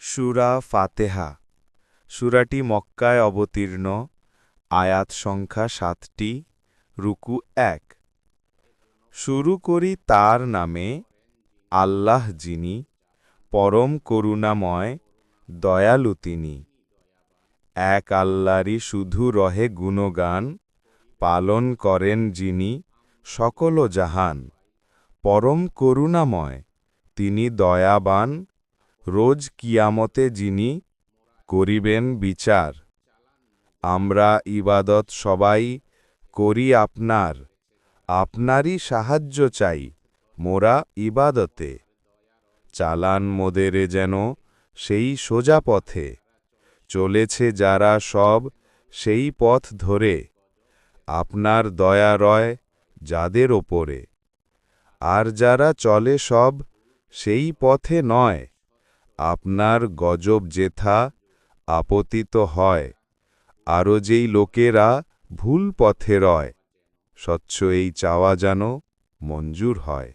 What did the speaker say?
সূরা ফাতেহা সূরাটি মক্কায় অবতীর্ণ, আয়াত সংখ্যা ৭টি, রুকু ১। শুরু করি তার নামে, আল্লাহ যিনি পরম করুণাময়, দয়ালু তিনি। এক আল্লাহরই শুধু রহে গুণগান, পালন করেন যিনি সকল জাহান। পরম করুণাময় তিনি দয়াবান, রোজ কিয়ামতে যিনি করিবেন বিচার। আমরা ইবাদত সবাই করি আপনার, আপনারই সাহায্য চাই মোরা ইবাদতে। চালান মোদেরে যেন সেই সোজা পথে, চলেছে যারা সব সেই পথ ধরে। আপনার দয়া রয় যাদের ওপরে, আর যারা চলে সব সেই পথে নয়, আপনার গজব যেথা আপতিত হয়। আরও যেই লোকেরা ভুল পথে রয়, স্বচ্ছ এই চাওয়া যেন মঞ্জুর হয়।